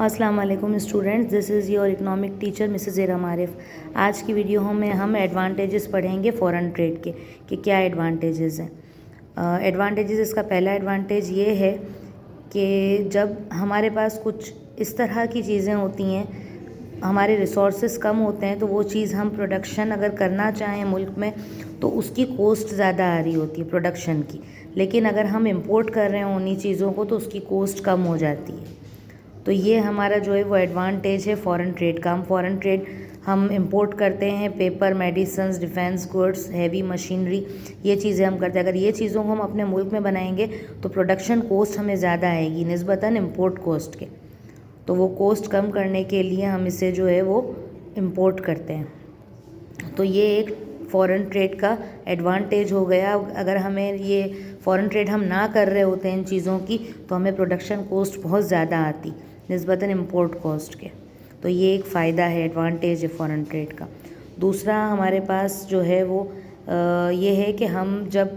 अस्सलाम वालेकुम students, this is your economic teacher Mrs Zeram Arif. आज की वीडियो में हम एडवांटेजेस पढ़ेंगे फ़ॉरेन ट्रेड के कि क्या एडवांटेजेस हैं। एडवांटेजेस, इसका पहला एडवांटेज ये है कि जब हमारे पास कुछ इस तरह की चीज़ें होती हैं, हमारे रिसोर्सेज कम होते हैं, तो वो चीज़ हम प्रोडक्शन अगर करना चाहें मुल्क में तो उसकी कॉस्ट ज़्यादा आ रही होती है प्रोडक्शन की। लेकिन अगर हम इंपोर्ट कर रहे हैं उन्हीं चीज़ों को तो उसकी कॉस्ट कम हो जाती है। तो ये हमारा जो है वो एडवांटेज है फ़ॉरेन ट्रेड का। हम इंपोर्ट करते हैं paper, medicines, defence goods, heavy machinery, ये चीज़ें हम करते हैं। अगर ये चीज़ों को हम अपने मुल्क में बनाएंगे तो प्रोडक्शन कॉस्ट हमें ज़्यादा आएगी निस्बतन इंपोर्ट कॉस्ट के। तो वो कॉस्ट कम करने के लिए हम इसे जो है वो इंपोर्ट करते हैं। तो ये एक फ़ॉरेन ट्रेड का एडवांटेज हो गया। अगर हमें ये फ़ॉरेन ट्रेड हम ना कर रहे होते हैं इन चीज़ों की तो हमें प्रोडक्शन कॉस्ट बहुत ज़्यादा आती निस्बतन इंपोर्ट कॉस्ट के। तो ये एक फ़ायदा है, एडवांटेज है फ़ॉरेन ट्रेड का। दूसरा हमारे पास जो है वो ये है कि हम जब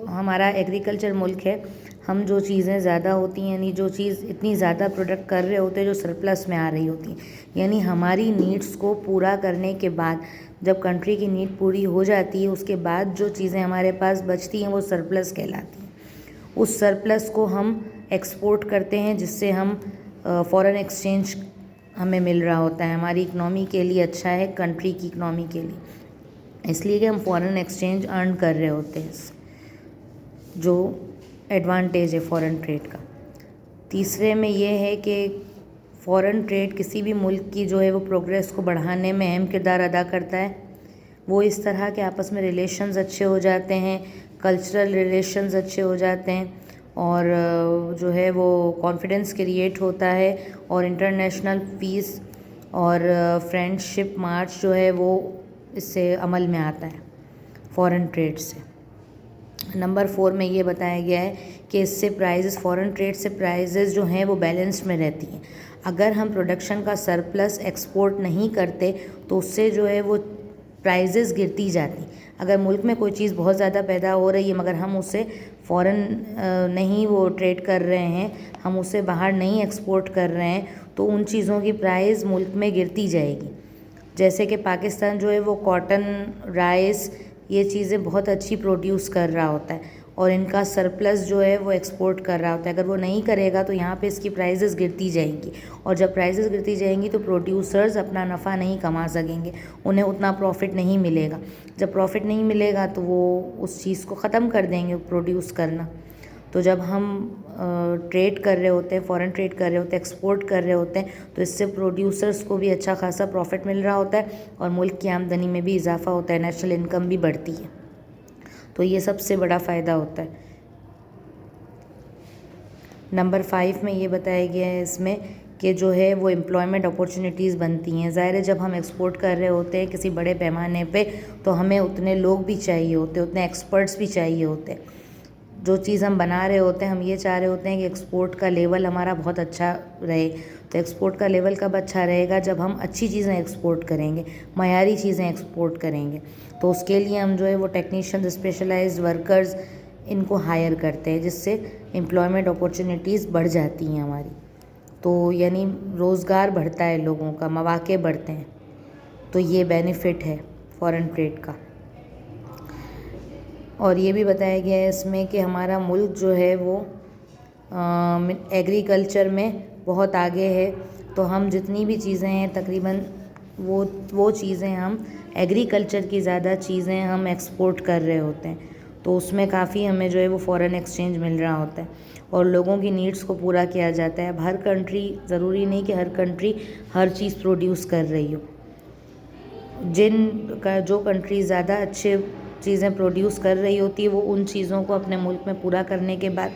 हमारा एग्रीकल्चर मुल्क है, हम जो चीज़ें ज़्यादा होती हैं यानी जो चीज़ इतनी ज़्यादा प्रोडक्ट कर रहे होते हैं जो सरप्लस में आ रही होती हैं, यानी हमारी नीड्स को पूरा करने के बाद जब कंट्री की नीड पूरी हो जाती है उसके बाद जो चीज़ें हमारे पास बचती हैं वो सरप्लस कहलाती हैं। उस सरप्लस को हम एक्सपोर्ट करते हैं जिससे हम फॉरेन एक्सचेंज हमें मिल रहा होता है। हमारी इकनॉमी के लिए अच्छा है, कंट्री की इकनॉमी के लिए, इसलिए कि हम फॉरेन एक्सचेंज अर्न कर रहे होते हैं, जो एडवांटेज है फ़ॉरेन ट्रेड का। तीसरे में ये है कि फ़ॉरेन ट्रेड किसी भी मुल्क की जो है वो प्रोग्रेस को बढ़ाने में अहम किरदार अदा करता है। वो इस तरह के आपस में रिलेशंस अच्छे हो जाते हैं, कल्चरल रिलेशंस अच्छे हो जाते हैं और जो है वो कॉन्फिडेंस क्रिएट होता है और इंटरनेशनल पीस और फ्रेंडशिप मार्च जो है वो इससे अमल में आता है फ़ॉरेन ट्रेड से। नंबर 4 में ये बताया गया है कि इससे प्राइजेस, फ़ॉरेन ट्रेड से प्राइजेस जो हैं वो बैलेंस में रहती हैं। अगर हम प्रोडक्शन का सरप्लस एक्सपोर्ट नहीं करते तो उससे जो है वो प्राइजेस गिरती जाती। अगर मुल्क में कोई चीज़ बहुत ज़्यादा पैदा हो रही है मगर हम उसे फ़ॉरेन नहीं वो ट्रेड कर रहे हैं, हम उसे बाहर नहीं एक्सपोर्ट कर रहे हैं, तो उन चीज़ों की प्राइस मुल्क में गिरती जाएगी। जैसे कि पाकिस्तान जो है वो कॉटन, राइस, ये चीज़ें बहुत अच्छी प्रोड्यूस कर रहा होता है और इनका सरप्लस जो है वो एक्सपोर्ट कर रहा होता है। अगर वो नहीं करेगा तो यहाँ पे इसकी प्राइसेस गिरती जाएंगी और जब प्राइसेस गिरती जाएंगी तो प्रोड्यूसर्स अपना नफ़ा नहीं कमा सकेंगे, उन्हें उतना प्रॉफिट नहीं मिलेगा। जब प्रॉफिट नहीं मिलेगा तो वो उस चीज़ को ख़त्म कर देंगे प्रोड्यूस करना। तो जब हम ट्रेड कर रहे होते हैं, फ़ॉरेन ट्रेड कर रहे होते हैं, एक्सपोर्ट कर रहे होते हैं, तो इससे प्रोड्यूसर्स को भी अच्छा खासा प्रॉफिट मिल रहा होता है और मुल्क की आमदनी में भी इजाफा होता है, नेशनल इनकम भी बढ़ती है। तो ये सबसे बड़ा फ़ायदा होता है। नंबर 5 में ये बताया गया है इसमें कि जो है वो एम्प्लॉयमेंट अपॉर्चुनिटीज़ बनती हैं। ज़ाहिर है जब हम एक्सपोर्ट कर रहे होते हैं किसी बड़े पैमाने पे तो हमें उतने लोग भी चाहिए होते हैं, उतने एक्सपर्ट्स भी चाहिए होते हैं। जो चीज़ हम बना रहे होते हैं, हम ये चाह रहे होते हैं कि एक्सपोर्ट का लेवल हमारा बहुत अच्छा रहे। तो एक्सपोर्ट का लेवल कब अच्छा रहेगा? जब हम अच्छी चीज़ें एक्सपोर्ट करेंगे, मयारी चीज़ें एक्सपोर्ट करेंगे। तो उसके लिए हम जो है वो टेक्नीशियन, स्पेशलाइज्ड वर्कर्स, इनको हायर करते हैं जिससे एम्प्लॉयमेंट अपॉर्चुनिटीज़ बढ़ जाती हैं हमारी। तो यानी रोज़गार बढ़ता है, लोगों का मौके बढ़ते हैं। तो ये बेनिफिट है फ़ॉरेन ट्रेड का। और ये भी बताया गया है इसमें कि हमारा मुल्क जो है वो एग्रीकल्चर में बहुत आगे है। तो हम जितनी भी चीज़ें हैं तकरीबन वो चीज़ें हम एग्रीकल्चर की ज़्यादा चीज़ें हम एक्सपोर्ट कर रहे होते हैं। तो उसमें काफ़ी हमें जो है वो फ़ॉरेन एक्सचेंज मिल रहा होता है और लोगों की नीड्स को पूरा किया जाता है। अब हर कंट्री, ज़रूरी नहीं कि हर कंट्री हर चीज़ प्रोड्यूस कर रही हो। जो कंट्री ज़्यादा अच्छे चीज़ें प्रोड्यूस कर रही होती है वो उन चीज़ों को अपने मुल्क में पूरा करने के बाद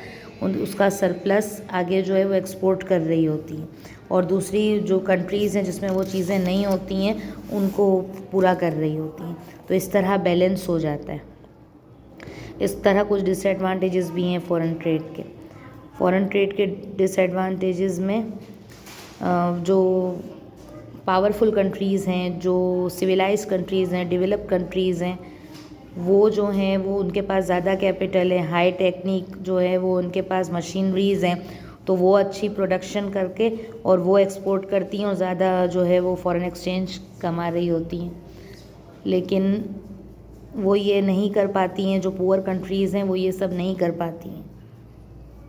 उसका सरप्लस आगे जो है वो एक्सपोर्ट कर रही होती है और दूसरी जो कंट्रीज़ हैं जिसमें वो चीज़ें नहीं होती हैं उनको पूरा कर रही होती हैं। तो इस तरह बैलेंस हो जाता है। इस तरह कुछ डिसएडवांटेजेस भी हैं फ़ॉरेन ट्रेड के। फ़ॉरेन ट्रेड के डिसएडवांटेजेस में जो पावरफुल कंट्रीज़ हैं, जो सिविलाइज कंट्रीज़ हैं, डेवलप कंट्रीज़ हैं, वो जो हैं वो उनके पास ज़्यादा कैपिटल है, हाई टेक्निक जो है वो उनके पास मशीनरीज़ हैं, तो वो अच्छी प्रोडक्शन करके और वो एक्सपोर्ट करती हैं और ज़्यादा जो है वो फॉरेन एक्सचेंज कमा रही होती हैं। लेकिन वो ये नहीं कर पाती हैं, जो पुअर कंट्रीज़ हैं वो ये सब नहीं कर पाती हैं।